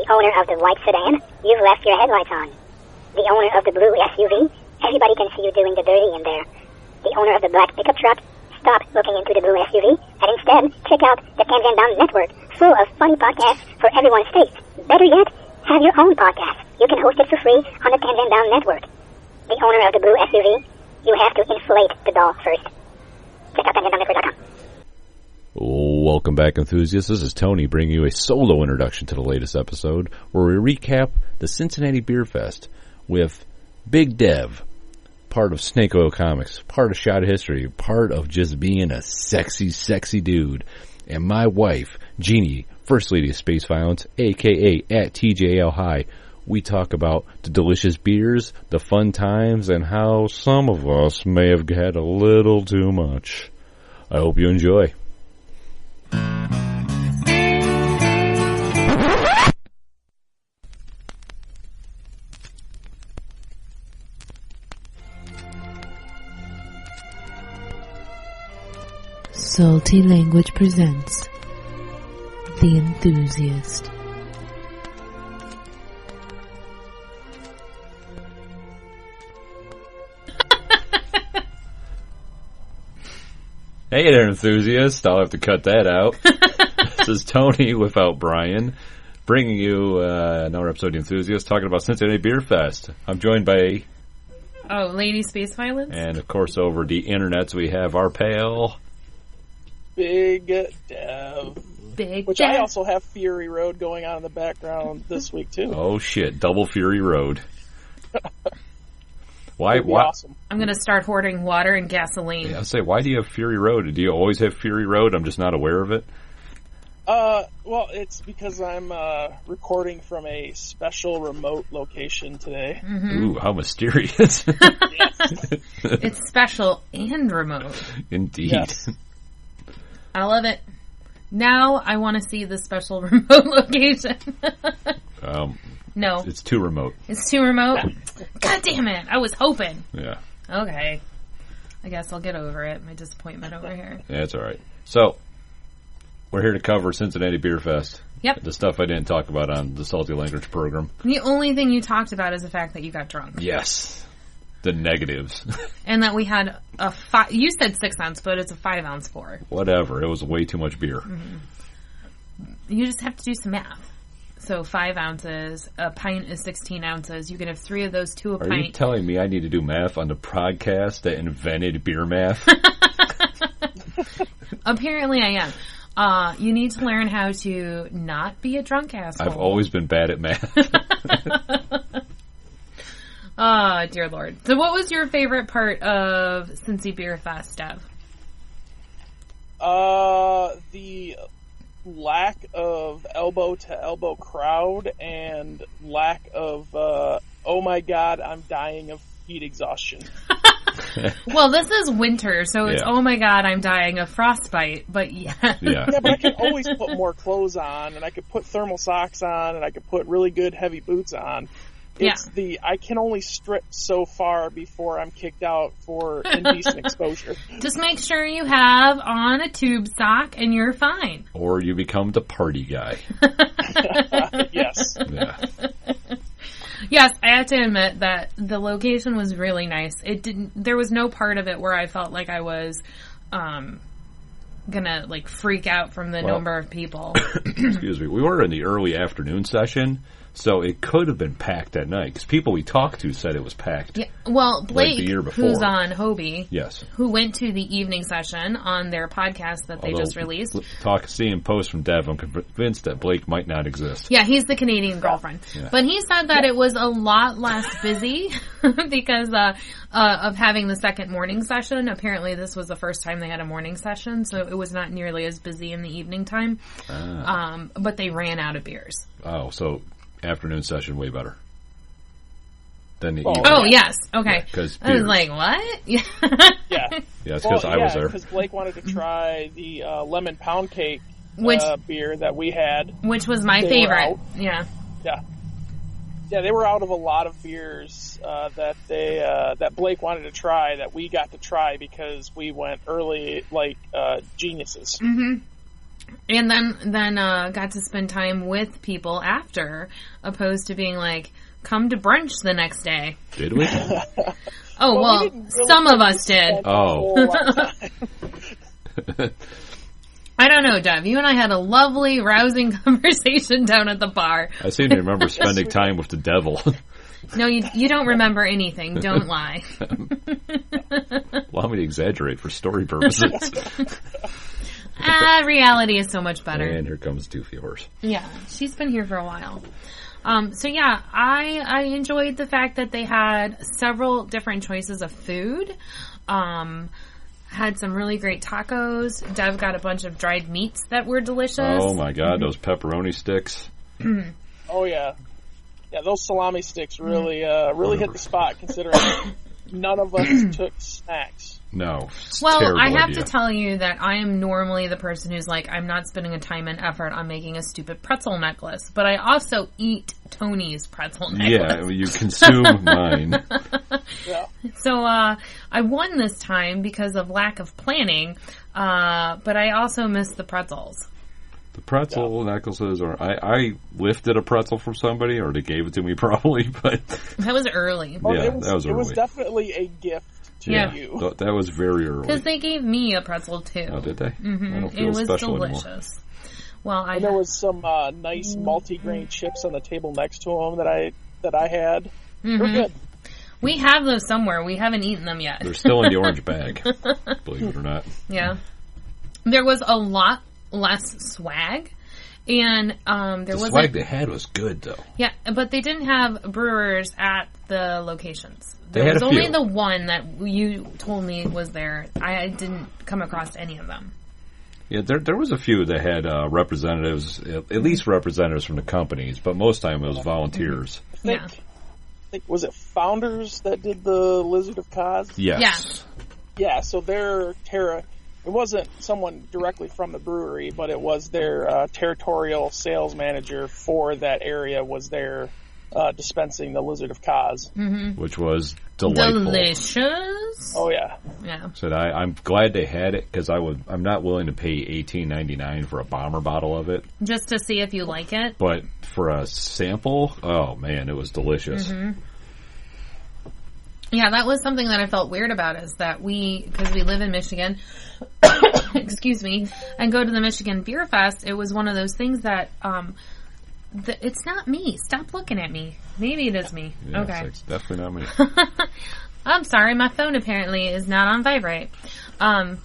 owner of the white sedan, you've left your headlights on. The owner of the blue SUV, everybody can see you doing the dirty in there. The owner of the black pickup truck, stop looking into the blue SUV and instead check out the Can Van Down Network, full of funny podcasts for everyone's taste. Better yet, have your own podcast. You can host it for free on the Can Van Down Network. The owner of the blue SUV, you have to inflate the doll first. Check out CanVanDownNetwork.com. Welcome back, enthusiasts. This is Tony bringing you a solo introduction to the latest episode where we recap the Cincinnati Beer Fest with Big Dev, part of Snake Oil Comics, part of Shot of History, part of just being a sexy, sexy dude, and my wife, Jeanie, First Lady of Space Violence, a.k.a. at TJL High. We talk about the delicious beers, the fun times, and how some of us may have had a little too much. I hope you enjoy. Salty Language presents The Enthusiast. Hey there, enthusiast. I'll have to cut that out. This is Tony without Brian, bringing you another episode of The Enthusiast, talking about Cincinnati Beer Fest. I'm joined by... Lady Space Violence? And, of course, over the internets, we have our pal... Big Dev. Which I also have Fury Road going on in the background this week, too. Oh, shit. Double Fury Road. Why? Awesome. I'm going to start hoarding water and gasoline. Yeah, I'll say, why do you have Fury Road? Do you always have Fury Road? I'm just not aware of it. Well, it's because I'm recording from a special remote location today. Mm-hmm. Ooh, how mysterious. Yes. It's special and remote. Indeed. Yes. I love it. Now I want to see the special remote location. No. It's too remote. It's too remote? God damn it. I was hoping. Yeah. Okay. I guess I'll get over it. My disappointment over here. Yeah, it's all right. So, we're here to cover Cincinnati Beer Fest. Yep. The stuff I didn't talk about on the Salty Language program. The only thing you talked about is the fact that you got drunk. Yes. The negatives. And that we had you said 6 ounce, but it's a 5 ounce pour. Whatever. It was way too much beer. Mm-hmm. You just have to do some math. So 5 ounces, a pint is 16 ounces. You can have 3 of those to a pint. Are you telling me I need to do math on the podcast that invented beer math? Apparently I am. You need to learn how to not be a drunk asshole. I've always been bad at math. Oh, dear Lord. So what was your favorite part of Cincy Beer Fest, Dev? The lack of elbow-to-elbow crowd and lack of, oh my god, I'm dying of heat exhaustion. Well, this is winter, so it's, yeah. Oh my god, I'm dying of frostbite, but yeah. Yeah, but I can always put more clothes on, and I could put thermal socks on, and I could put really good heavy boots on. It's I can only strip so far before I'm kicked out for indecent exposure. Just make sure you have on a tube sock and you're fine. Or you become the party guy. Yes. Yeah. Yes, I have to admit that the location was really nice. There was no part of it where I felt like I was, gonna, freak out from the number of people. Excuse me. We were in the early afternoon session, so it could have been packed at night, because people we talked to said it was packed. Yeah, well, Blake, the year before. who's on Hobie, yes, who went to the evening session on their podcast that they just released. Seeing posts from Dev, I'm convinced that Blake might not exist. Yeah, he's the Canadian girlfriend. Yeah. But he said that it was a lot less busy because of having the second morning session. Apparently this was the first time they had a morning session, so it was not nearly as busy in the evening time. But they ran out of beers. Oh, so afternoon session way better than the evening. evening. Oh, yes. Okay. Yeah, I was like, what? Yeah. Yeah, it's because I was there. Because Blake wanted to try the lemon pound cake beer that we had. Which was my favorite. Yeah. Yeah. Yeah, they were out of a lot of beers that Blake wanted to try that we got to try because we went early like geniuses. Mm-hmm. And then got to spend time with people after, opposed to being like, come to brunch the next day. Did we? Oh, well, really some of us did. Oh. I don't know, Dev. You and I had a lovely, rousing conversation down at the bar. I seem to remember spending time with the devil. No, you don't remember anything. Don't lie. Allow me to exaggerate for story purposes. Reality is so much better. And here comes Doofy Horse. Yeah, she's been here for a while. So yeah, I enjoyed the fact that they had several different choices of food. Had some really great tacos. Dev got a bunch of dried meats that were delicious. Oh my god, those pepperoni sticks. Oh yeah. Yeah, those salami sticks really hit the spot, considering none of us took snacks. No. Well, I have to tell you that I am normally the person who's like, I'm not spending a time and effort on making a stupid pretzel necklace, but I also eat Tony's pretzel necklace. Yeah, you consume mine. Yeah. So, I won this time because of lack of planning, but I also missed the pretzels. The pretzel necklaces, or I lifted a pretzel from somebody, or they gave it to me probably, but... That was early. Oh, yeah, that was early. It was definitely a gift to you. That was very early. Because they gave me a pretzel, too. Oh, did they? Mm-hmm. I don't feel it was special delicious. Anymore. Well, and there was some nice multi-grain chips on the table next to them that I had. They're good. We have those somewhere. We haven't eaten them yet. They're still in the orange bag, believe it or not. Yeah. There was a lot less swag, and there was the swag they had was good though. Yeah, but they didn't have brewers at the locations. They There had was a only few. the one that you told me was there. I didn't come across any of them. Yeah, there was a few that had representatives, at least representatives from the companies, but most time it was volunteers. Yeah. I think, was it Founders that did the Lizard of Kaz? Yes. Yeah, so their it wasn't someone directly from the brewery, but it was their territorial sales manager for that area was there dispensing the Lizard of Kaz. Mm-hmm. Which was delightful. Delicious. Oh, yeah. Yeah. So I'm glad they had it, because I'm not willing to pay $18.99 for a bomber bottle of it. Just to see if you like it. But for a sample, oh man, it was delicious. Mm-hmm. Yeah, that was something that I felt weird about, is that because we live in Michigan, excuse me, and go to the Michigan Beer Fest, it was one of those things that, it's not me. Stop looking at me. Maybe it is me. Yes, okay. It's definitely not me. I'm sorry, my phone apparently is not on vibrate. I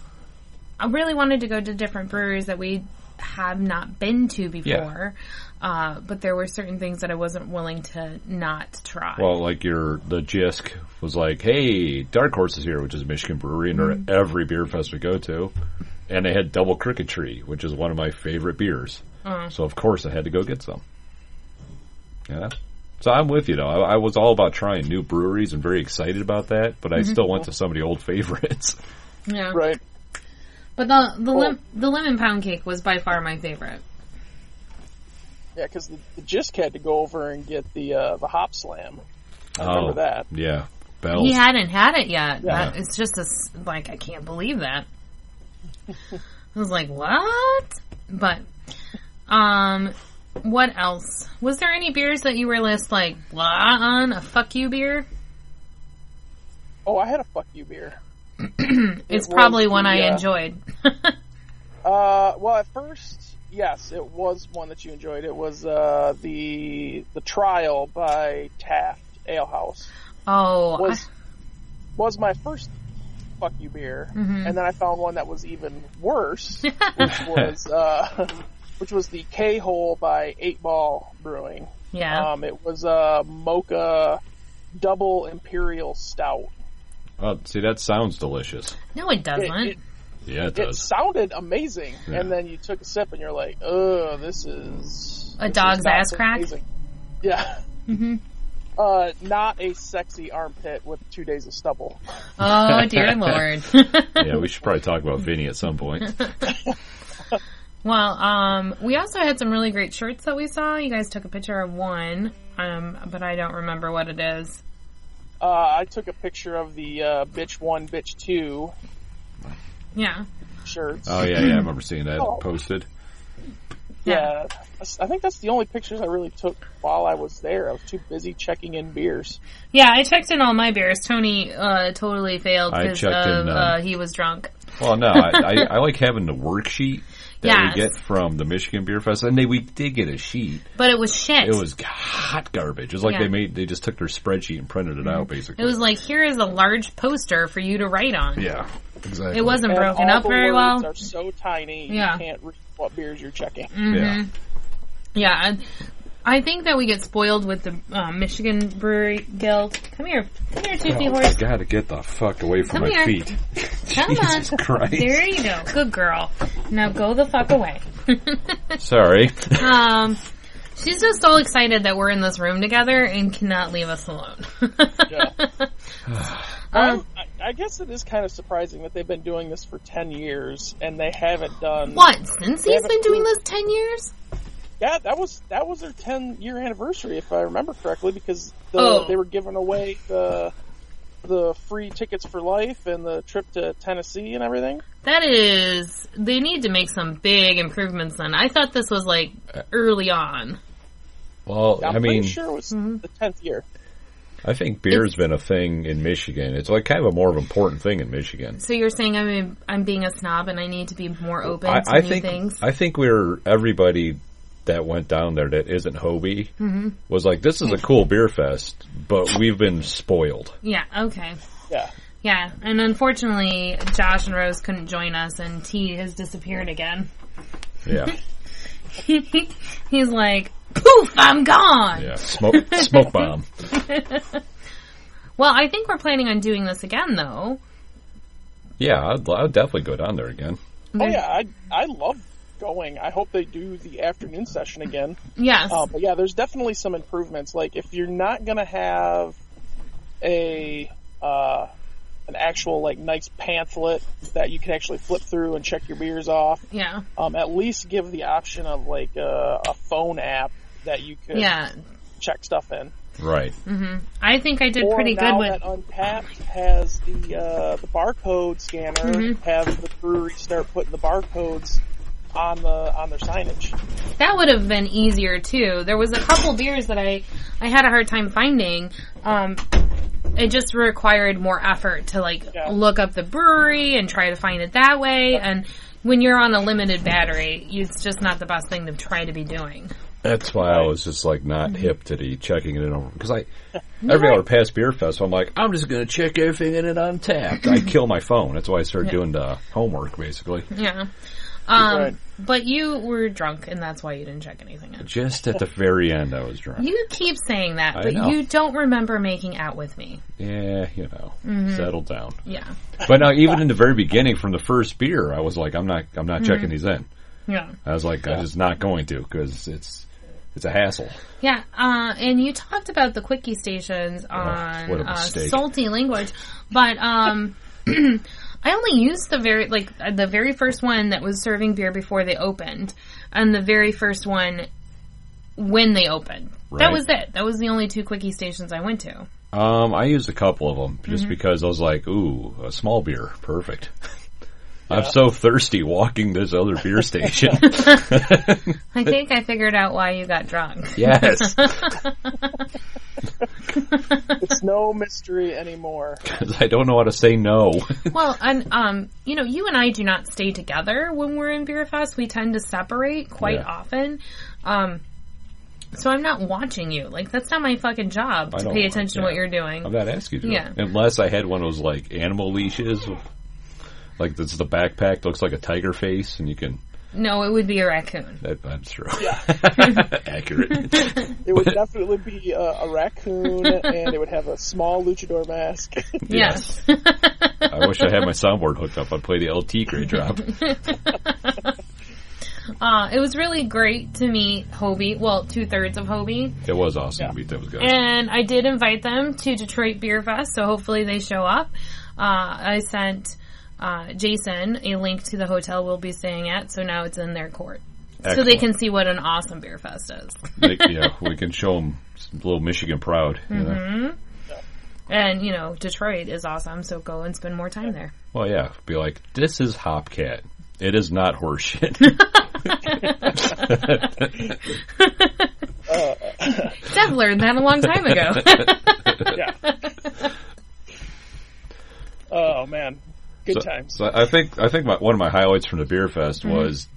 really wanted to go to different breweries that we have not been to before. Yeah. But there were certain things that I wasn't willing to not try. Well, like the Jisk was like, hey, Dark Horse is here, which is a Michigan brewery, and they're at every beer fest we go to. And they had Double Crooked Tree, which is one of my favorite beers. So, of course, I had to go get some. Yeah. So I'm with you, though. I was all about trying new breweries and very excited about that, but I still went to some of the old favorites. Yeah. Right. But the lemon pound cake was by far my favorite. Yeah, because the Jisk had to go over and get the Hop Slam. I remember that. Yeah. Bells. He hadn't had it yet. Yeah. It's just I can't believe that. I was like, what? But, what else? Was there any beers that you were like, blah on? A fuck you beer? Oh, I had a fuck you beer. It's probably one I enjoyed. Well, at first, yes, it was one that you enjoyed. It was the Trial by Taft Ale House. Oh, was my first fuck you beer, and then I found one that was even worse, which was the K-Hole by 8 Ball Brewing. Yeah. It was a Mocha Double Imperial Stout. Oh, see, that sounds delicious. No, it doesn't. Yeah, it It does. sounded amazing, Yeah. and then you took a sip and you're like, "Oh, this is A dog's not ass so crack? amazing." Yeah. Mm-hmm. Not a sexy armpit with 2 days of stubble. Oh, dear Lord. Yeah, we should probably talk about Vinny at some point. Well, we also had some really great shirts that we saw. You guys took a picture of one, but I don't remember what it is. I took a picture of the Bitch 1, Bitch 2 Yeah. shirts. Oh, yeah, I remember seeing that posted. Yeah, I think that's the only pictures I really took while I was there. I was too busy checking in beers. Yeah, I checked in all my beers. Tony totally failed because he was drunk. Well, no, I like having the worksheet that we get from the Michigan Beer Fest, and we did get a sheet, but it was shit. It was hot garbage. It was like they just took their spreadsheet and printed it out, basically. It was like, here is a large poster for you to write on. Yeah, exactly. It wasn't broken up very well. The words are so tiny, you can't read what beers you're checking. Mm-hmm. Yeah, I think that we get spoiled with the Michigan Brewery Guild. Come here, Toothy Horse. I gotta get the fuck away from my feet. Come Jesus on. Christ. There you go. Good girl. Now go the fuck away. Sorry. She's just all excited that we're in this room together and cannot leave us alone. I guess it is kind of surprising that they've been doing this for 10 years and they haven't done... What? Since he's been doing this 10 years? Yeah, that was their 10-year anniversary, if I remember correctly, because they were giving away the free tickets for life and the trip to Tennessee and everything. They need to make some big improvements then. I thought this was like early on. Well, I'm pretty sure it was the 10th year. I think beer's been a thing in Michigan. It's like kind of a more important thing in Michigan. So you're saying I'm being a snob and I need to be more open to new things? I think everybody that went down there that isn't Hobie was like, this is a cool beer fest, but we've been spoiled. Yeah, okay. Yeah. Yeah, and unfortunately, Josh and Rose couldn't join us, and T has disappeared again. Yeah. He's like, poof, I'm gone! Yeah, smoke bomb. Well, I think we're planning on doing this again, though. Yeah, I'd definitely go down there again. Oh, yeah, I love going. I hope they do the afternoon session again. Yes. But yeah, there's definitely some improvements. Like, if you're not going to have an actual, like, nice pamphlet that you can actually flip through and check your beers off. Yeah. At least give the option of, like, a phone app that you could check stuff in. Right. Mm-hmm. I think I did pretty good with... Now that Untapped has the barcode scanner, have the brewery start putting the barcodes on their signage. That would have been easier, too. There was a couple beers that I had a hard time finding. It just required more effort to, look up the brewery and try to find it that way. And when you're on a limited battery, it's just not the best thing to try to be doing. That's why I was just, not hip to the checking it in over. Because every hour past Beer Fest, I'm like, I'm just going to check everything in it on tap. I kill my phone. That's why I started doing the homework, basically. Yeah. But you were drunk, and that's why you didn't check anything in. Just at the very end, I was drunk. You keep saying that, but you don't remember making out with me. Yeah, settle down. Yeah. But now, even in the very beginning, from the first beer, I was like, I'm not checking these in. Yeah. I was like, I'm just not going to, because it's a hassle. Yeah, and you talked about the quickie stations on Salty Language, but I only used the very first one that was serving beer before they opened, and the very first one when they opened. Right. That was it. That was the only 2 quickie stations I went to. I used a couple of them just because I was like, ooh, a small beer, perfect. Yeah. I'm so thirsty walking this other beer station. I think I figured out why you got drunk. Yes. It's no mystery anymore. Because I don't know how to say no. Well, and, you and I do not stay together when we're in Beer Fest. We tend to separate quite often. So I'm not watching you. That's not my fucking job to pay attention to what you're doing. I'm not asking you to. Yeah. Unless I had one of those, animal leashes. This is the backpack, looks like a tiger face, and you can... No, it would be a raccoon. That's true. Yeah. Accurate. It would definitely be a raccoon, and it would have a small luchador mask. Yes. I wish I had my soundboard hooked up. I'd play the LT Great Drop. It was really great to meet Hobie. Well, 2/3 of Hobie. It was awesome to meet those guys. And I did invite them to Detroit Beer Fest, so hopefully they show up. I sent... Jason a link to the hotel we'll be staying at, so now it's in their court. Excellent. So they can see what an awesome beer fest is. We can show them a little Michigan proud. And, Detroit is awesome, so go and spend more time there. Well, yeah, be like, this is Hopcat. It is not horseshit. Dev learned that a long time ago. Yeah. Oh man, good times. So I think one of my highlights from the beer fest was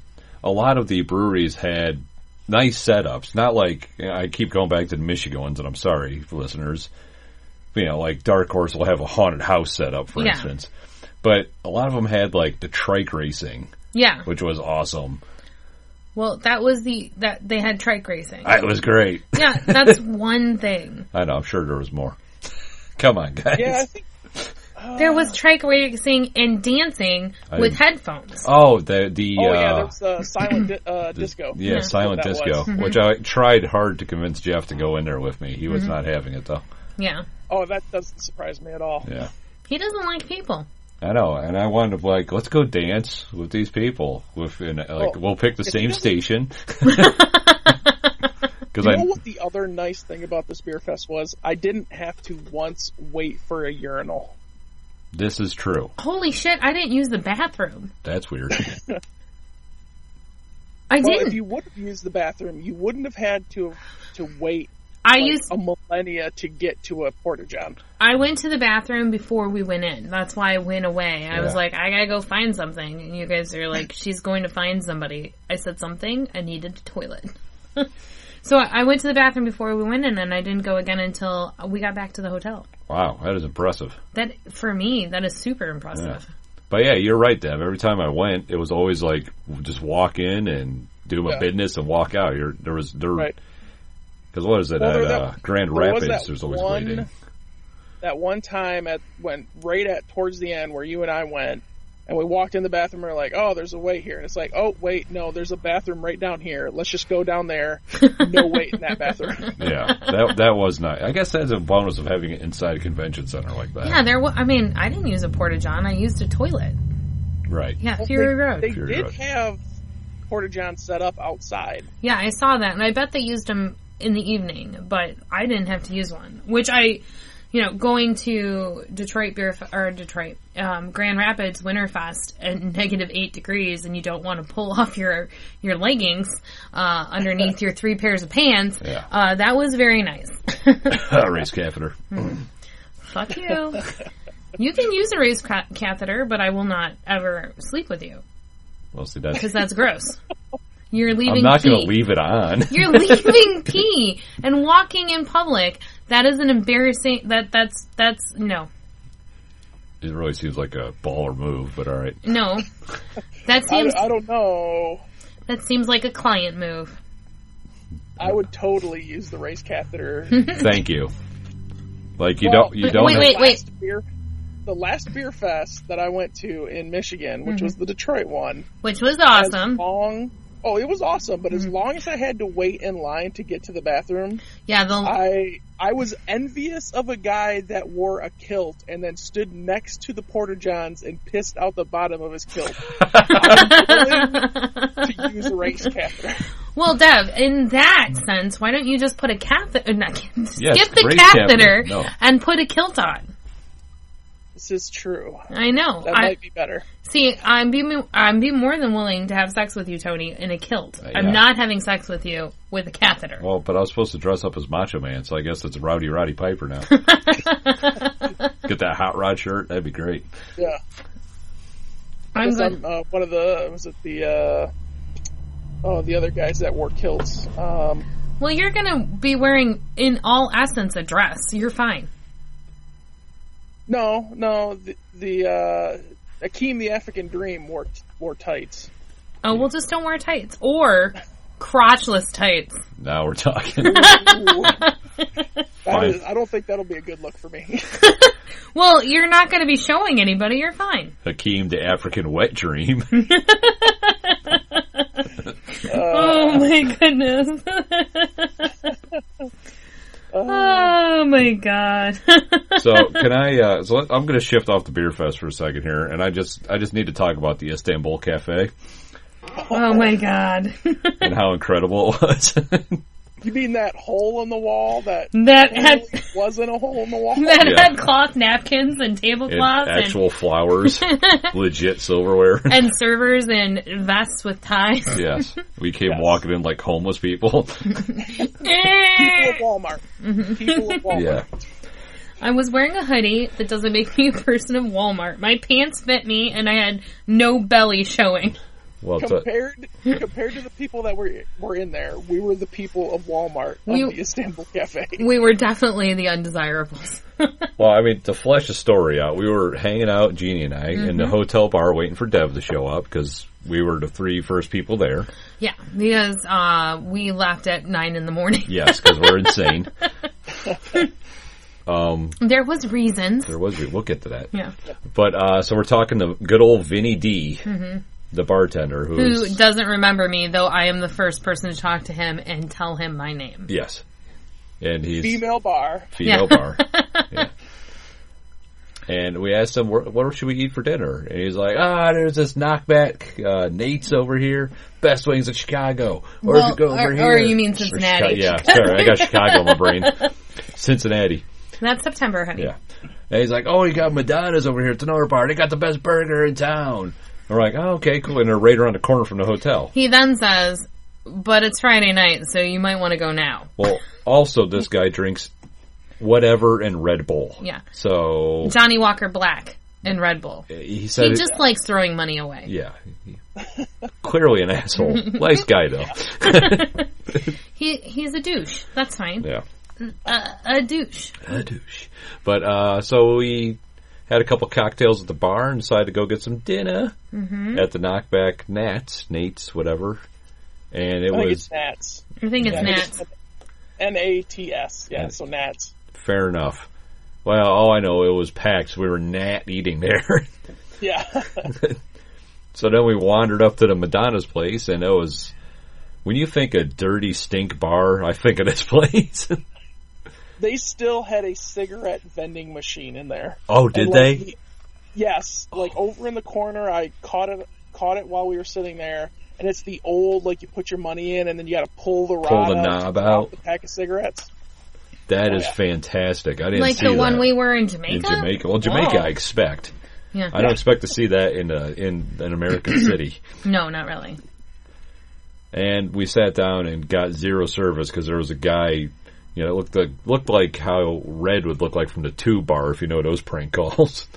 a lot of the breweries had nice setups. Not like, I keep going back to the Michigan ones, and I'm sorry, listeners. Like Dark Horse will have a haunted house setup, for instance. But a lot of them had like the trike racing. Yeah. Which was awesome. Well, that was that they had trike racing. It was great. Yeah, that's one thing. I know, I'm sure there was more. Come on, guys. Yeah, I think there was trike racing and dancing with headphones. Oh, there was silent disco. Yeah, silent disco, which I tried hard to convince Jeff to go in there with me. He was not having it, though. Yeah. Oh, that doesn't surprise me at all. Yeah. He doesn't like people. I know, and I wanted to let's go dance with these people. We'll pick the same station. You know what the other nice thing about this beer fest was? I didn't have to once wait for a urinal. This is true. Holy shit, I didn't use the bathroom. That's weird. I didn't. If you would have used the bathroom, you wouldn't have had to wait a millennia to get to a porta-john. I went to the bathroom before we went in. That's why I went away. I was like, I gotta go find something. And you guys are like, she's going to find somebody. I said something. I needed a toilet. So I went to the bathroom before we went in, and I didn't go again until we got back to the hotel. Wow, that is impressive. That, for me, that is super impressive. Yeah. But yeah, you're right, Dev. Every time I went, it was always like, just walk in and do my business and walk out. Right. Because what is it, at Grand Rapids, there's always waiting. That one time towards the end where you and I went, and we walked in the bathroom and we're like, oh, there's a wait here. And it's like, oh, wait, no, there's a bathroom right down here. Let's just go down there. No wait in that bathroom. Yeah, that was nice. I guess that's a bonus of having it inside a convention center like that. Yeah, I didn't use a porta-john. I used a toilet. Right. Yeah, Fury Road. They did have porta-johns set up outside. Yeah, I saw that, and I bet they used them in the evening, but I didn't have to use one, which going to Grand Rapids Winterfest at -8 degrees, and you don't want to pull off your leggings underneath your 3 pairs of pants. Yeah. That was very nice. Race catheter. Fuck you. You can use a race catheter, but I will not ever sleep with you. Well, see, that's... because that's gross. You're leaving. I'm not going to leave it on. You're leaving pee and walking in public. That is an embarrassing. That's no. It really seems like a baller move, but all right. No, that seems. I don't know. That seems like a client move. I would totally use the race catheter. Thank you. Like you don't. Wait. The last beer fest that I went to in Michigan, which was the Detroit one, which was awesome. It was awesome, but as long as I had to wait in line to get to the bathroom, I was envious of a guy that wore a kilt and then stood next to the porta-johns and pissed out the bottom of his kilt. I'm willing to use a race catheter. Well, Dev, in that sense, why don't you just put a catheter? Skip the catheter and put a kilt on. This is true. I know. That might be better. See, I'm be more than willing to have sex with you, Tony, in a kilt. Yeah. I'm not having sex with you with a catheter. Well, but I was supposed to dress up as Macho Man, so I guess it's Roddy Piper now. Get that hot rod shirt. That'd be great. Yeah. I'm one of the other guys that wore kilts. Well, you're going to be wearing, in all essence, a dress. You're fine. No, the Akeem the African Dream wore tights. Oh, well, just don't wear tights. Or crotchless tights. Now we're talking. I don't think that'll be a good look for me. Well, you're not going to be showing anybody. You're fine. Hakeem the African Wet Dream. Oh, my goodness. Oh my god! So can I? I'm going to shift off the beer fest for a second here, and I just need to talk about the Istanbul Cafe. Oh my god! And how incredible it was. You mean that hole in the wall that wasn't a hole in the wall? That had cloth napkins and tablecloths. And actual flowers. Legit silverware. And servers in vests with ties. Yes. We came walking in like homeless people. People at Walmart. People at Walmart. Yeah. I was wearing a hoodie that doesn't make me a person of Walmart. My pants fit me, and I had no belly showing. Well, compared to the people that were in there, we were the people of Walmart of the Istanbul Cafe. We were definitely the undesirables. Well, I mean, to flesh the story out, we were hanging out, Jeanie and I, in the hotel bar waiting for Dev to show up because we were the 3 first people there. Yeah, because we left at 9 in the morning. Yes, because we're insane. There was reasons. We'll get to that. Yeah. But, so we're talking to good old Vinny D, the bartender, who doesn't remember me, though I am the first person to talk to him and tell him my name. Yes. And he's... Female bar. Yeah. And we asked him, what should we eat for dinner? And he's like, there's this knockback, Nate's over here. Best wings in Chicago. Or if you go over here. Or you mean Cincinnati. Yeah, sorry, I got Chicago in my brain. Cincinnati. That's September, honey. Yeah. And he's like, you got Madonna's over here at the Nora Bar. They got the best burger in town. And we're like, okay, cool. And they're right around the corner from the hotel. He then says, but it's Friday night, so you might want to go now. Well, also this guy drinks whatever and Red Bull. Yeah. So Johnny Walker Black and Red Bull. He said he just likes throwing money away. Yeah. Clearly an asshole. Nice guy, though. He's a douche. That's fine. Yeah. A douche. A douche. But, so we had a couple cocktails at the bar and decided to go get some dinner at the Knockback Nate's, whatever. And I think it's Nats. I think it's Nats. Nats. Yeah, so Nats. Fair enough. Well, all I know, it was packed, so we were Nat eating there. Yeah. So then we wandered up to the Madonna's place, and it was... When you think a dirty stink bar, I think of this place. They still had a cigarette vending machine in there. Oh, did they? Yes. Like, over in the corner, I caught it while we were sitting there, and it's the old, like, you put your money in, and then you gotta pull the knob out. The pack of cigarettes. That is fantastic. I didn't see that. Like the one we were in Jamaica? In Jamaica. Well, Jamaica, I expect. Yeah. I don't expect to see that in an American city. No, not really. And we sat down and got zero service because there was a guy, it looked like how Red would look like from the Tube Bar, if you know those prank calls.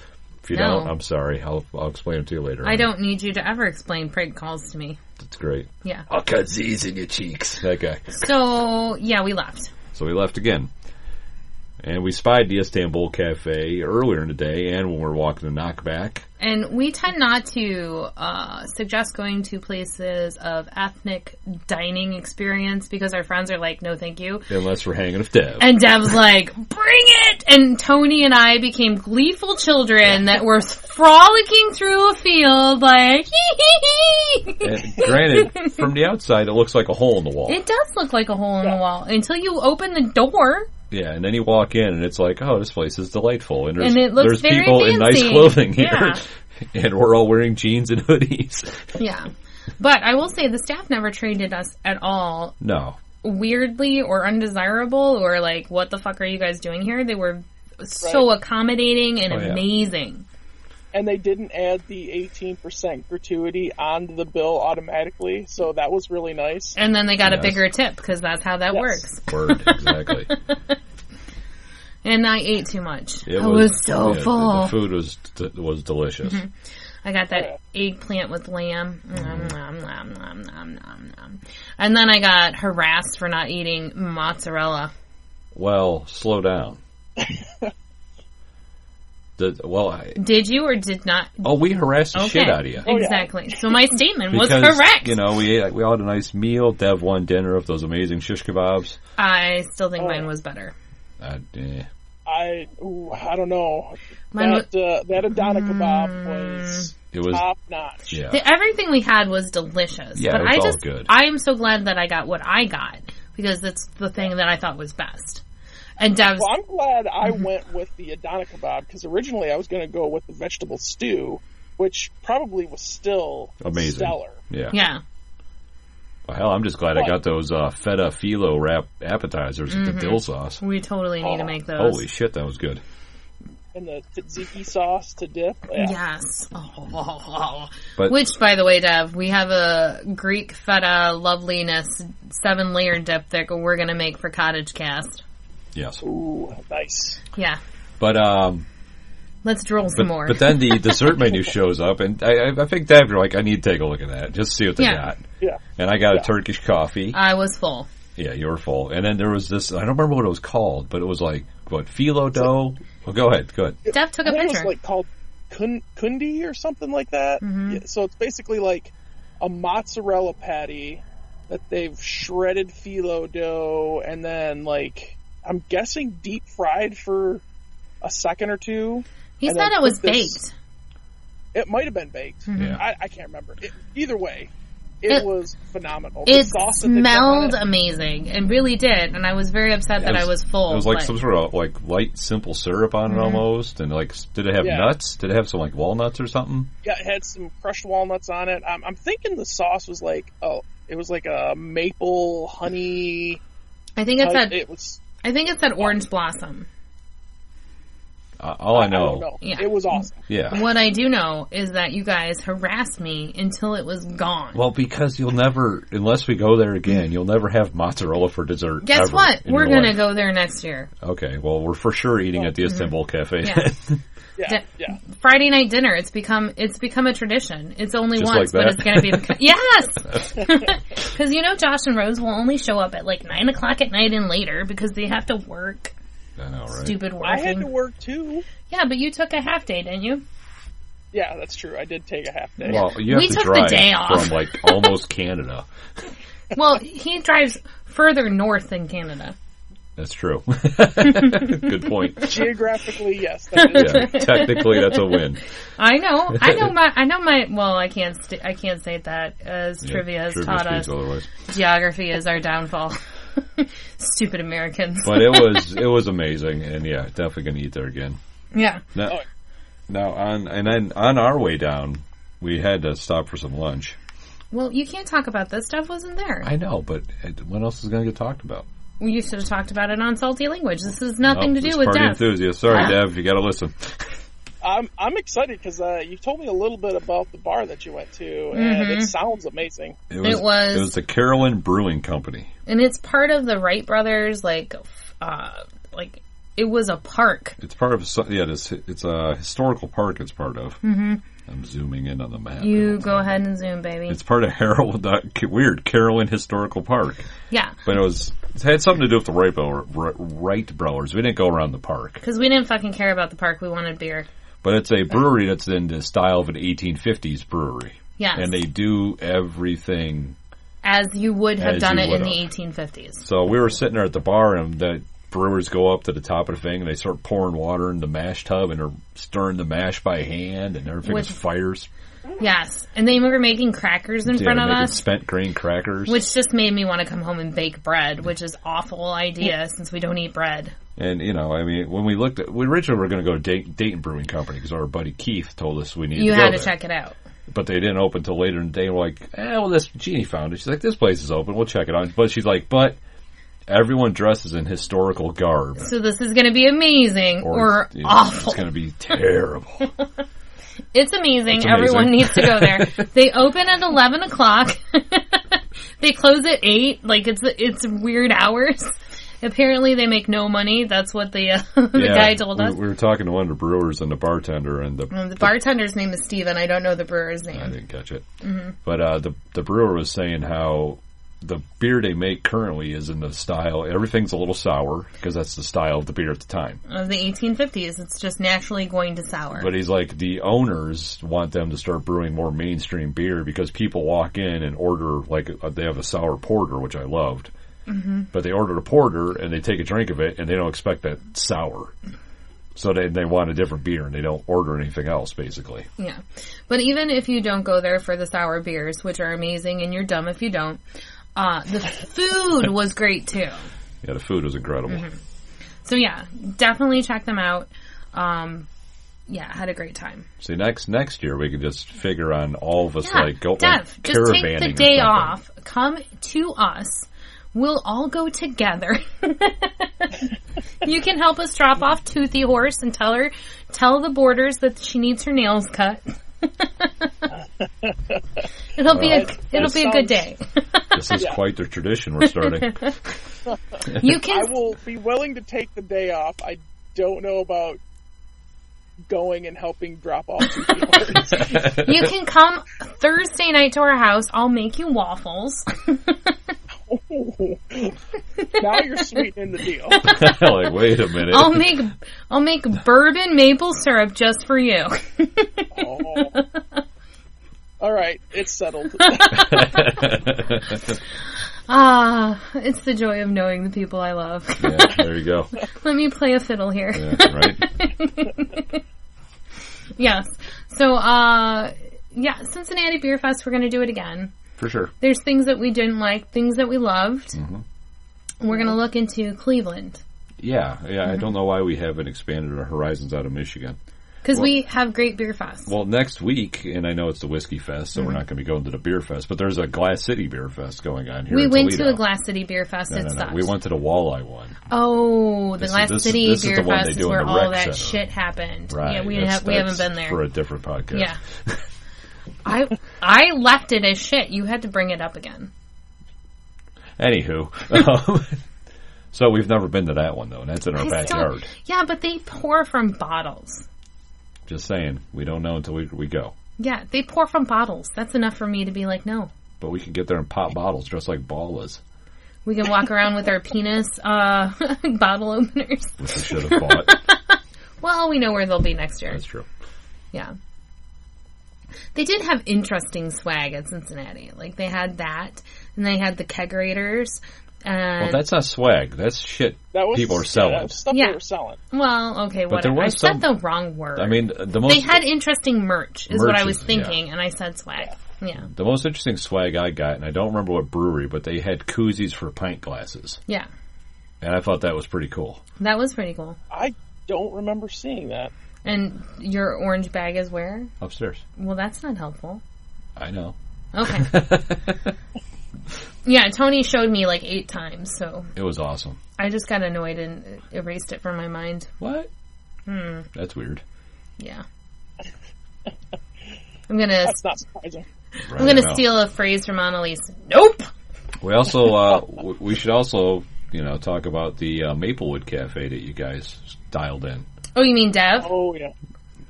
If you don't, I'm sorry. I'll explain them to you later. I don't need you to ever explain prank calls to me. That's great. Yeah. I'll cut Z's in your cheeks. That guy. So, yeah, we left. So we left again. And we spied the Istanbul Cafe earlier in the day and when we were walking the Knockback. And we tend not to suggest going to places of ethnic dining experience because our friends are like, no thank you. Unless we're hanging with Dev. And Dev's like, bring it! And Tony and I became gleeful children that were frolicking through a field like, hee. And granted, from the outside it looks like a hole in the wall. It does look like a hole in the wall until you open the door. Yeah, and then you walk in, and it's like, this place is delightful. And it looks there's very people fancy. in nice clothing here. Yeah. And we're all wearing jeans and hoodies. Yeah. But I will say, the staff never treated us at all weirdly or undesirable or like, what the fuck are you guys doing here? They were so accommodating and amazing. And they didn't add the 18% gratuity onto the bill automatically, so that was really nice. And then they got a bigger tip, because that's how that works. Word, exactly. And I ate too much. I was so full. The food was delicious. Mm-hmm. I got that eggplant with lamb. Nom, nom, nom, nom, nom. And then I got harassed for not eating mozzarella. Well, slow down. Did you or did not? Oh, we harassed the shit out of you. Exactly. So my statement was correct. We all had a nice meal. Dev won dinner of those amazing shish kebabs. I still think mine was better. I don't know. That Adana kebab was top notch. Yeah. Everything we had was delicious. Yeah, but it was all good. I am so glad that I got what I got because it's the thing that I thought was best. And Dev's, I'm glad I went with the Adana kebab because originally I was going to go with the vegetable stew, which probably was still amazing. Stellar. Yeah. Well, hell, I'm just glad I got those feta phyllo wrap appetizers with the dill sauce. We totally need to make those. Holy shit, that was good. And the tzatziki sauce to dip. Yeah. Yes. Which, by the way, Dev, we have a Greek feta loveliness 7-layer dip that we're going to make for Cottage Cast. Yes. Ooh, nice. Yeah. But, let's drill some more. But then the dessert menu shows up, and I think, Dev, you're like, I need to take a look at that, just to see what they got. Yeah. And I got a Turkish coffee. I was full. Yeah, you were full. And then there was this, I don't remember what it was called, but it was like, what, phyllo dough? Well, go ahead. Dev took a picture. It was like called kundi or something like that. Mm-hmm. Yeah, so it's basically like a mozzarella patty that they've shredded phyllo dough and then like, I'm guessing deep fried for a second or two. He said it was baked. It might have been baked. Mm-hmm. Yeah. I can't remember. Either way, it was phenomenal. It smelled amazing. It really did. And I was very upset that I was full. It was like some sort of like light, simple syrup on it almost. And like, did it have nuts? Did it have some like walnuts or something? Yeah, it had some crushed walnuts on it. I'm thinking the sauce was like, it was like a maple honey. I think it said orange blossom. All I know. Yeah. It was awesome. Yeah. What I do know is that you guys harassed me until it was gone. Well, because you'll never, unless we go there again, you'll never have mozzarella for dessert. Guess what? We're going to go there next year. Okay. Well, we're for sure eating at the Istanbul Cafe. Yeah. Yeah. Friday night dinner. It's become a tradition. It's only Just once, like but it's going to be yes. Because Josh and Rose will only show up at like 9 o'clock at night and later because they have to work. I know, right? Stupid working. I had to work too. Yeah, but you took a half day, didn't you? Yeah, that's true. I did take a half day. Well, you have We to took drive the day off. from like almost Canada. Well, he drives further north than Canada. That's true. Good point. Geographically, yes. That is Yeah, technically, that's a win. I know my. Well, I can't say that as trivia has taught us. Otherwise. Geography is our downfall. Stupid Americans. But it was amazing, and yeah, definitely gonna eat there again. Yeah. Now on our way down, we had to stop for some lunch. Well, you can't talk about this stuff. Wasn't there? I know, but what else is gonna get talked about? You should have talked about it on Salty Language. This has nothing to do with Party Dev. Enthusiast. Sorry, Dev, you got to listen. I'm excited because you told me a little bit about the bar that you went to, and it sounds amazing. It was the Carolyn Brewing Company, and it's part of the Wright brothers. Like it was a park. It's part of it's a historical park. It's part of. Mm-hmm. I'm zooming in on the map. You go ahead and zoom, baby. It's part of Carolyn Historical Park. Yeah, but it had something to do with the Wright brothers. We didn't go around the park because we didn't fucking care about the park. We wanted beer. But it's a brewery that's in the style of an 1850s brewery. Yes. And they do everything as you would have done it in the 1850s. So we were sitting there at the bar, and the brewers go up to the top of the thing, and they start pouring water in the mash tub, and they're stirring the mash by hand, and everything is fires. Yes. And they were making crackers in front of us. Spent grain crackers. Which just made me want to come home and bake bread, which is an awful idea since we don't eat bread. And, when we looked at... We originally were going to go to Dayton Brewing Company because our buddy Keith told us we needed to go there. You had to check it out. But they didn't open until later in the day. We're like, this Jeanie found it. She's like, this place is open. We'll check it out. But she's like, everyone dresses in historical garb. So this is going to be amazing or awful. It's going to be terrible. It's amazing. Everyone needs to go there. They open at 11 o'clock. They close at 8. Like, it's weird hours. Apparently, they make no money. That's what the guy told us. We were talking to one of the brewers and the bartender. And the bartender's name is Steven. I don't know the brewer's name. I didn't catch it. Mm-hmm. But the brewer was saying how the beer they make currently is in the style, everything's a little sour, because that's the style of the beer at the time. Of the 1850s, it's just naturally going to sour. But he's like, the owners want them to start brewing more mainstream beer, because people walk in and order, like, they have a sour porter, which I loved. Mm-hmm. But they ordered a porter, and they take a drink of it, and they don't expect that sour. So they want a different beer, and they don't order anything else, basically. Yeah. But even if you don't go there for the sour beers, which are amazing, and you're dumb if you don't, the food was great, too. Yeah, the food was incredible. Mm-hmm. So, yeah, definitely check them out. had a great time. See, next year we could just figure on all of us go Dev, like just take the day or off. Come to us. We'll all go together. You can help us drop off Toothy Horse and tell the boarders that she needs her nails cut. It'll be a good day. This is quite the tradition we're starting. I will be willing to take the day off. I don't know about going and helping drop off Toothy Horse. You can come Thursday night to our house. I'll make you waffles. Now you're sweetening the deal. Like, wait a minute. I'll make bourbon maple syrup just for you. Oh. All right, it's settled. It's the joy of knowing the people I love. Yeah, there you go. Let me play a fiddle here. Yeah, right. Yes. So, Cincinnati Beer Fest, we're going to do it again. For sure. There's things that we didn't like, things that we loved. Mm-hmm. We're going to look into Cleveland. Yeah. Mm-hmm. I don't know why we haven't expanded our horizons out of Michigan. Because we have great beer fests. Well, next week, and I know it's the Whiskey Fest, so we're not going to be going to the Beer Fest, but there's a Glass City Beer Fest going on here. We went to a Glass City Beer Fest. No. We went to the Walleye one. Oh, the Glass City Beer Fest is where all that shit happened. Right. Yeah, we haven't been there. For a different podcast. Yeah. I left it as shit. You had to bring it up again. Anywho. So we've never been to that one, though, and that's in our backyard. Yeah, but they pour from bottles. Just saying, we don't know until we go. Yeah, they pour from bottles. That's enough for me to be like, no. But we can get there and pop bottles just like Ball is. We can walk around with our penis bottle openers. Which we should have bought. Well, we know where they'll be next year. That's true. Yeah. They did have interesting swag at Cincinnati. Like, they had and they had the kegerators. Well, that's not swag. That's shit people are selling. That was stuff they were selling. Well, okay, whatever. I said the wrong word. I mean, they had interesting merch, is what I was thinking, and I said swag. Yeah. The most interesting swag I got, and I don't remember what brewery, but they had koozies for pint glasses. Yeah. And I thought that was pretty cool. That was pretty cool. I don't remember seeing that. And your orange bag is where? Upstairs. Well, that's not helpful. I know. Okay. Yeah, Tony showed me like 8 times, so... It was awesome. I just got annoyed and erased it from my mind. What? That's weird. Yeah. That's not surprising. I'm gonna steal a phrase from Annalise. Nope! We also, we should also, talk about the Maplewood Cafe that you guys dialed in. Oh, you mean Dev? Oh, yeah.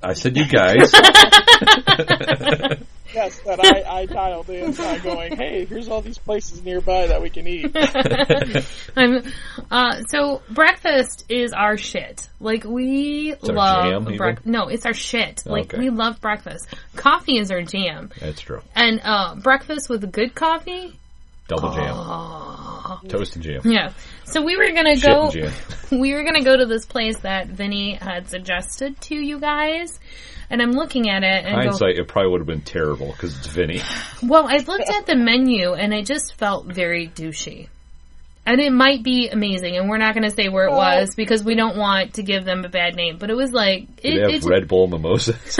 I said you guys. Yes, that I dialed in by going, hey, here's all these places nearby that we can eat. So breakfast is our shit. Like, we love breakfast. No, it's our shit. Like, we love breakfast. Coffee is our jam. That's true. And breakfast with good coffee. Double jam. Toast and jam. Yeah. So we were gonna go. We were gonna go to this place that Vinny had suggested to you guys. And I'm looking at it and hindsight, it probably would have been terrible because it's Vinny. Well, I looked at the menu and it just felt very douchey. And it might be amazing, and we're not going to say where it was because we don't want to give them a bad name. But it was like... Did they have Red Bull mimosas?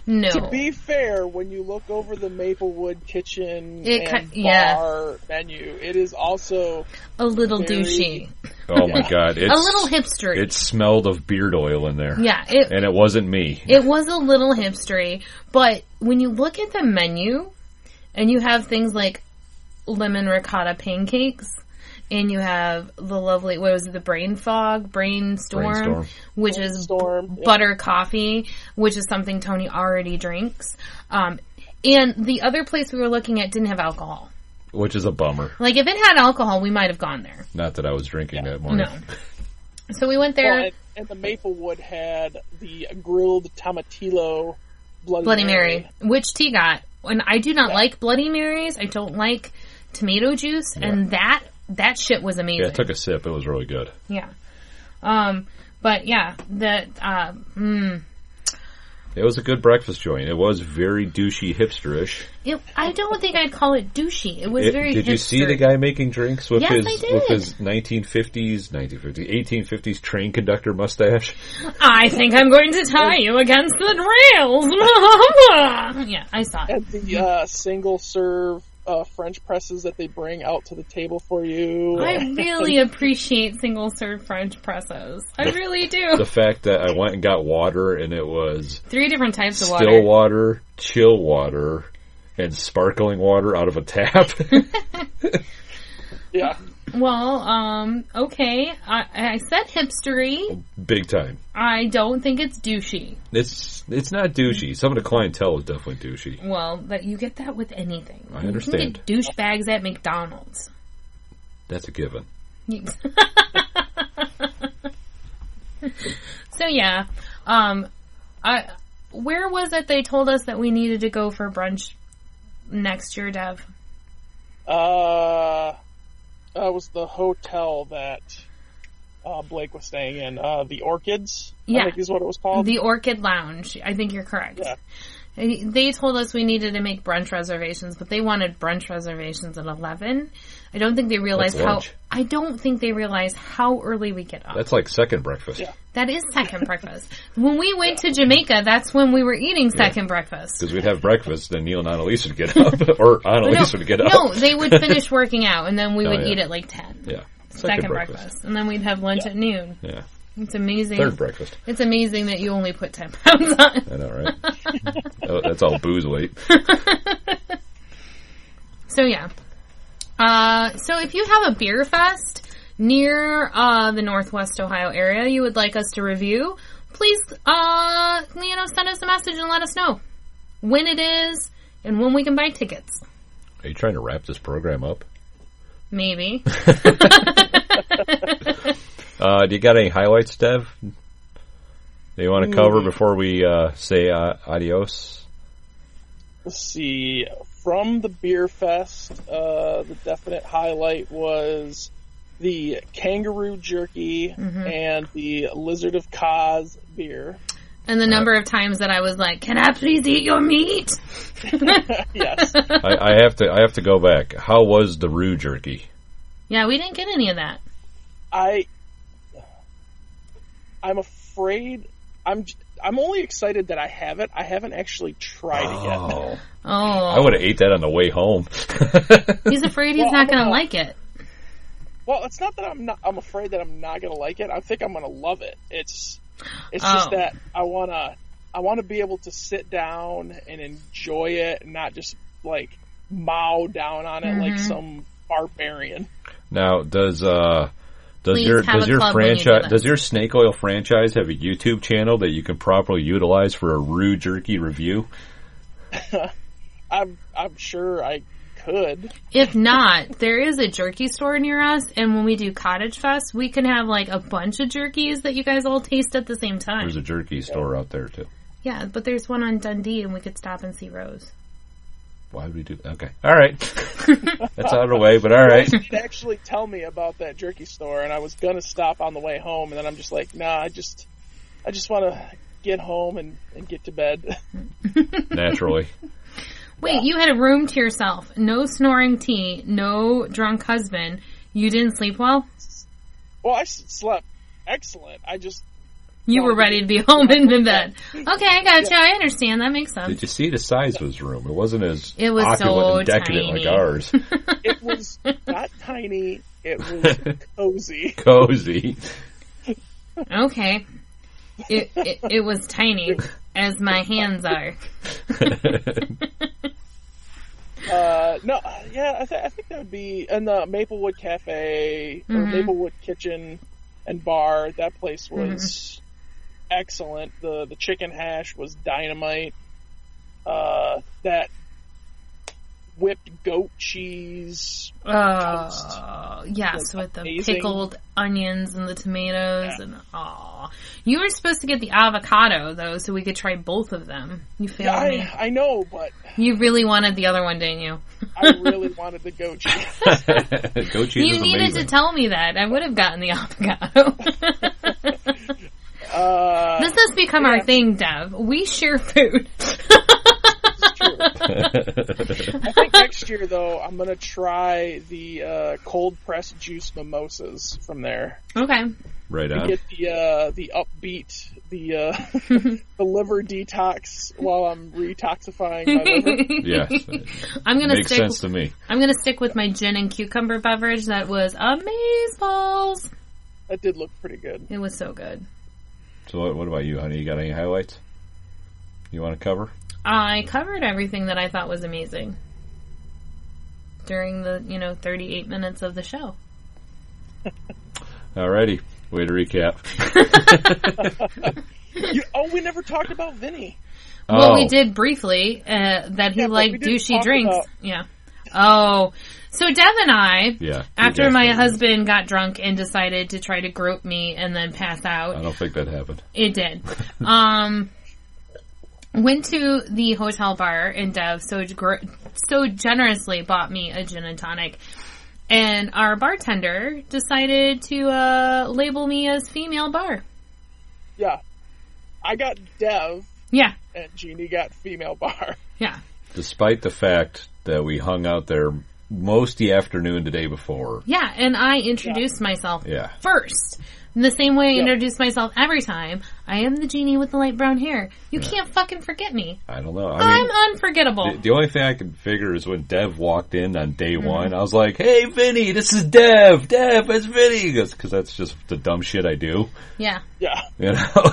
No. To be fair, when you look over the Maplewood kitchen bar menu, it is also... a little douchey. Oh my god. A little hipstery. It smelled of beard oil in there. Yeah. And it wasn't me. It was a little hipstery. But when you look at the menu, and you have things like lemon ricotta pancakes, and you have the lovely, Brainstorm, which is butter coffee, which is something Tony already drinks. And the other place we were looking at didn't have alcohol. Which is a bummer. Like, if it had alcohol, we might have gone there. Not that I was drinking that morning. No. So we went there. Well, and the Maplewood had the grilled tomatillo Bloody Mary. Which T got. And I do not like Bloody Marys. I don't like tomato juice. Yeah. And that shit was amazing. Yeah, I took a sip. It was really good. Yeah. But yeah, It was a good breakfast joint. It was very douchey, hipsterish. I don't think I'd call it douchey. It was very Did hipster. you see the guy making drinks with Yes, I did. with his 1850s train conductor mustache? I think I'm going to tie you against the rails. Yeah, I saw it. And the single serve French presses that they bring out to the table for you. I really appreciate single serve French presses. I really do. The fact that I went and got water and it was 3 different types of water. still water, chill water, and sparkling water out of a tap. Yeah. Well, okay. I said hipstery. Big time. I don't think it's douchey. It's not douchey. Some of the clientele is definitely douchey. Well, you get that with anything. I understand. You can get douchebags at McDonald's. That's a given. So yeah, where was it they told us that we needed to go for brunch next year, Dev? It was the hotel that Blake was staying in. The Orchids, yeah, I think is what it was called. The Orchid Lounge. I think you're correct. Yeah. They told us we needed to make brunch reservations, but they wanted brunch reservations at 11. I don't think they realized how. I don't think they realize how early we get up. That's like second breakfast. Yeah. That is second breakfast. When we went to Jamaica, that's when we were eating second breakfast. Because we'd have breakfast, then Neil and Annalise would get up, or Annalise would get up. No, they would finish working out, and then we would eat at like 10. Yeah. Second breakfast. And then we'd have lunch at noon. Yeah. It's amazing. Third breakfast. It's amazing that you only put 10 pounds on. I know, right? That's all booze weight. So, yeah. So, if you have a beer fest near the Northwest Ohio area you would like us to review, please, send us a message and let us know when it is and when we can buy tickets. Are you trying to wrap this program up? Maybe. Do you got any highlights, Dev? Do you want to cover before we say adios? Let's see. From the beer fest, the definite highlight was the kangaroo jerky and the Lizard of Kaz beer. And the number of times that I was like, "Can I please eat your meat?" Yes. I have to go back. How was the roux jerky? Yeah, we didn't get any of that. I'm afraid I'm only excited that I have it. I haven't actually tried it yet. Oh. I would have ate that on the way home. He's afraid he's not going to like it. Well, it's not that I'm afraid that I'm not going to like it. I think I'm going to love it. It's just that I want to be able to sit down and enjoy it and not just like mow down on it like some barbarian. Now, does your snake oil franchise have a YouTube channel that you can properly utilize for a roux jerky review? I'm sure I could. If not, there is a jerky store near us, and when we do Cottage Fest, we can have like a bunch of jerkies that you guys all taste at the same time. There's a jerky store out there too. Yeah, but there's one on Dundee, and we could stop and see Rose. Why would we do that? Okay. All right. That's out of the way, but all right. You did actually tell me about that jerky store, and I was going to stop on the way home, and then I'm just like, nah, I just want to get home and get to bed. Naturally. Wait, you had a room to yourself. No snoring tea, no drunk husband. You didn't sleep well? Well, I slept excellent. You were ready to be home and in bed. Okay, I gotcha. Yeah. I understand. That makes sense. Did you see the size of his room? It wasn't as opulent and decadent tiny. like ours. It was not tiny. It was cozy. Cozy. Okay. It was tiny, as my hands are. I think that would be in the Maplewood Cafe or Maplewood Kitchen and Bar. That place was excellent. The chicken hash was dynamite. That whipped goat cheese toast. Yes, with amazing. The pickled onions and the tomatoes and you were supposed to get the avocado though, so we could try both of them. You failed me. I know, but you really wanted the other one, didn't you? I really wanted the goat cheese. Goat cheese You is needed amazing. to tell me that. I would have gotten the avocado. This has become our thing, Dev. We share food. I think next year, though, I'm going to try the cold pressed juice mimosas from there. Okay. Right on. Get the upbeat, the liver detox while I'm retoxifying my liver. Yes. Makes sense to me. I'm going to stick with my gin and cucumber beverage. That was amazeballs. That did look pretty good. It was so good. So what about you, honey? You got any highlights you want to cover? I covered everything that I thought was amazing during the, 38 minutes of the show. Alrighty. Way to recap. We never talked about Vinny. Well, we did briefly, that he liked douchey drinks. Yeah. Oh. So Dev and I, after my husband got drunk and decided to try to grope me and then pass out. I don't think that happened. It did. Went to the hotel bar, and Dev so generously bought me a gin and tonic. And our bartender decided to label me as female bar. Yeah. I got Dev. Yeah. And Jeanie got female bar. Yeah. Despite the fact that we hung out there most the afternoon the day before. Yeah, and I introduced myself first. In the same way I introduce myself every time. I am the Jeanie with the light brown hair. You can't fucking forget me. I don't know. I'm unforgettable. The only thing I can figure is when Dev walked in on day one, I was like, hey, Vinny, this is Dev. Dev, it's Vinny. He goes, because that's just the dumb shit I do. Yeah. Yeah. You know?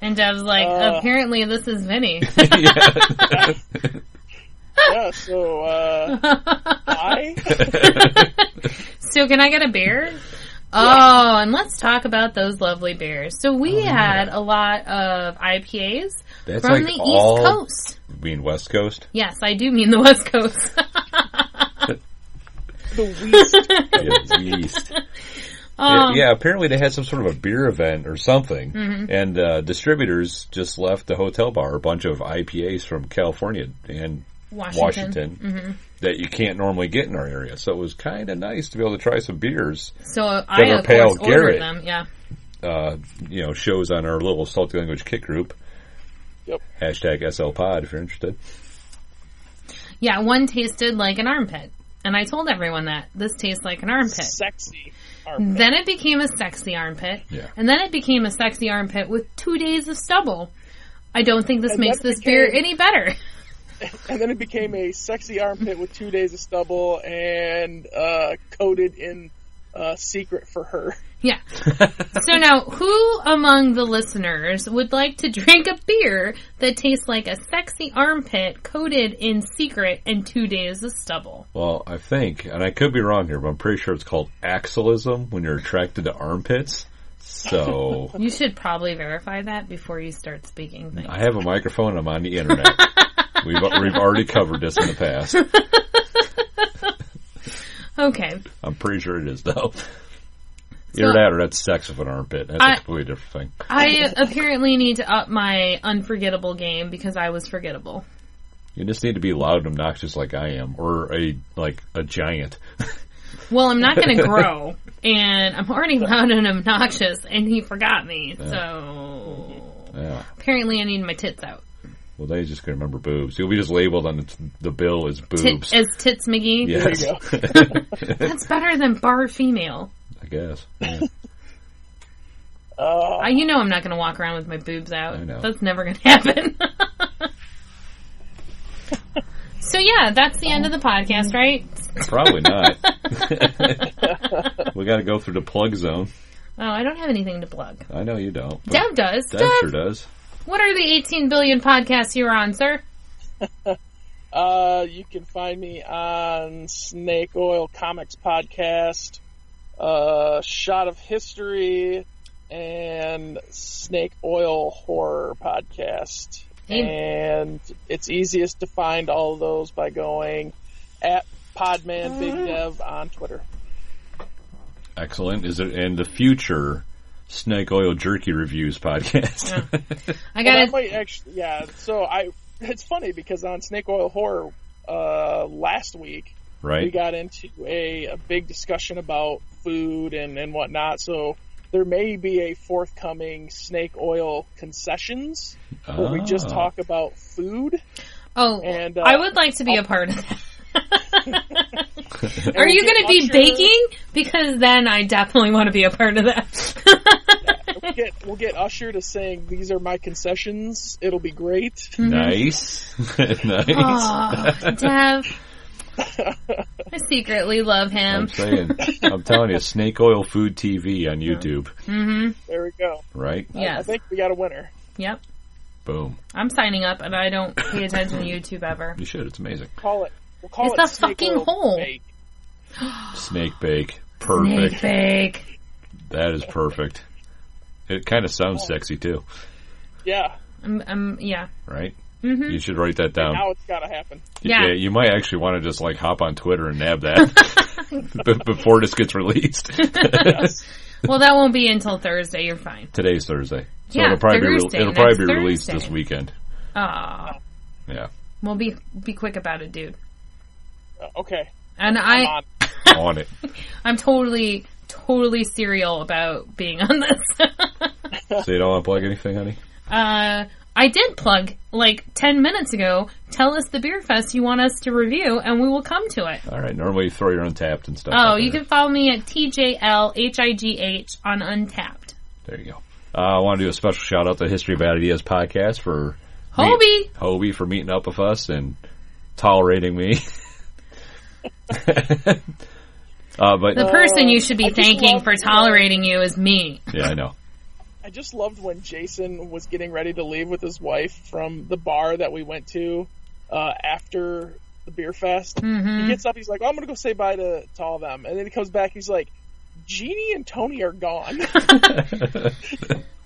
And Dev's like, apparently this is Vinny. Yeah, so, hi. So can I get a beer? Oh, and let's talk about those lovely beers. So we had a lot of IPAs from the East Coast. You mean West Coast? Yes, I do mean the West Coast. The East. Yeah, apparently they had some sort of a beer event or something, and distributors just left the hotel bar a bunch of IPAs from California and Washington that you can't normally get in our area. So it was kind of nice to be able to try some beers. So I, of course, ordered them, shows on our little Salty Language Kit group. Yep. #SLPod if you're interested. Yeah, one tasted like an armpit. And I told everyone that. This tastes like an armpit. Sexy armpit. Then it became a sexy armpit. Yeah. And then it became a sexy armpit with 2 days of stubble. I don't think this makes this beer any better. And then it became a sexy armpit with 2 days of stubble and coated in secret for her. Yeah. So now, who among the listeners would like to drink a beer that tastes like a sexy armpit coated in secret and 2 days of stubble? Well, I think, and I could be wrong here, but I'm pretty sure it's called axillism when you're attracted to armpits. So you should probably verify that before you start speaking things. I have a microphone and I'm on the internet. We've already covered this in the past. Okay. I'm pretty sure it is, though. Either that or that's sex with an armpit. That's a completely different thing. I apparently need to up my unforgettable game because I was forgettable. You just need to be loud and obnoxious like I am, or a giant. Well, I'm not going to grow, and I'm already loud and obnoxious, and he forgot me, so apparently I need my tits out. Well, they just can remember boobs. You'll be just labeled on the bill as boobs. As Tits McGee? Yes. There you go. That's better than bar female. I guess. Yeah. You know I'm not going to walk around with my boobs out. I know. That's never going to happen. So yeah, that's the end of the podcast, right? Probably not. We got to go through the plug zone. Oh, I don't have anything to plug. I know you don't. Dev does. Dev sure does. What are the 18 billion podcasts you're on, sir? You can find me on Snake Oil Comics Podcast, Shot of History, and Snake Oil Horror Podcast. And it's easiest to find all of those by going at Podman Big Dev on Twitter. Excellent. Is it in the future Snake Oil Jerky Reviews podcast? Yeah. I got it. So it's funny because on Snake Oil Horror last week, we got into a big discussion about food and whatnot. So there may be a forthcoming snake oil concessions where we just talk about food. Oh, and I would like to be a part of that. Are you going to be baking? Because then I definitely want to be a part of that. Yeah, we'll get Usher to saying, "These are my concessions." It'll be great. Mm-hmm. Nice. Nice. Oh, Dev. I secretly love him. I'm telling you, Snake Oil Food TV on YouTube. Mm-hmm. There we go. Right? Yeah. I think we got a winner. Yep. Boom. I'm signing up, and I don't pay attention to YouTube ever. You should. It's amazing. We'll call it's it the Snake fucking Oil hole. Bake. Snake bake. Perfect. Snake bake. That is perfect. It kind of sounds sexy, too. Yeah. Yeah. Right? Mm-hmm. You should write that down. Now it's got to happen. Yeah. You might actually want to just, like, hop on Twitter and nab that before this gets released. Yes. Well, that won't be until Thursday. You're fine. Today's Thursday. So yeah, it'll probably be released Thursday. this weekend. Aw. Yeah. Well, be quick about it, dude. Okay. And I'm on it. I'm totally serial about being on this. So you don't want to plug anything, honey? I did plug, like, 10 minutes ago. Tell us the beer fest you want us to review, and we will come to it. All right. Normally you throw your Untapped and stuff. Oh, you can follow me at TJLHIGH on Untapped. There you go. I want to do a special shout out to History of Bad Ideas podcast for Hobie for meeting up with us and tolerating me. But the person you should be thanking for tolerating you is me. Yeah, I know. I just loved when Jason was getting ready to leave with his wife from the bar that we went to after the beer fest. Mm-hmm. He gets up, he's like, I'm going to go say bye to all of them. And then he comes back, he's like, Jeanie and Tony are gone.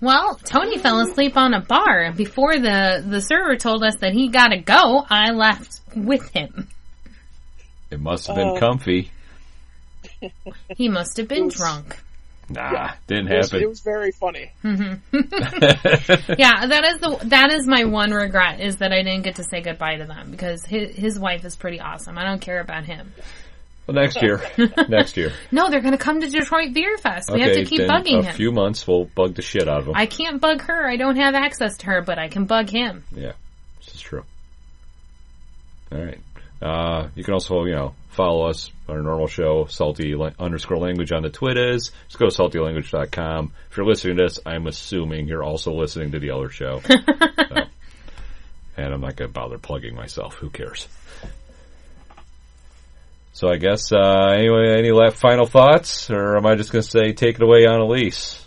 Well, Tony fell asleep on a bar. Before the server told us that he got to go, I left with him. It must have been comfy. He must have been drunk. Nah, didn't happen. It was very funny. Mm-hmm. Yeah, that is my one regret, is that I didn't get to say goodbye to them, because his wife is pretty awesome. I don't care about him. Well, next year. No, they're going to come to Detroit Beer Fest. We have to keep bugging him. A few months, we'll bug the shit out of him. I can't bug her. I don't have access to her, but I can bug him. Yeah, this is true. All right. You can also, follow us on our normal show, salty_language on the Twitters. Just go to saltylanguage.com. If you're listening to this, I'm assuming you're also listening to the other show. And I'm not going to bother plugging myself. Who cares? So I guess, anyway, any final thoughts? Or am I just going to say, take it away, Annalise?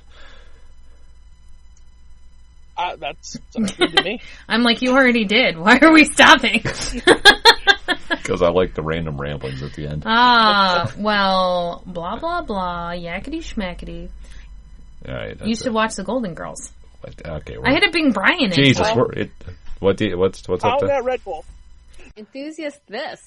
That's good to me. I'm like, you already did. Why are we stopping? Because I like the random ramblings at the end. Well, blah, blah, blah, yakety schmackety. All right, you should watch The Golden Girls. Okay. I had to bring Brian in. Jesus, what's up Found there? that Red Bull. Enthusiast this.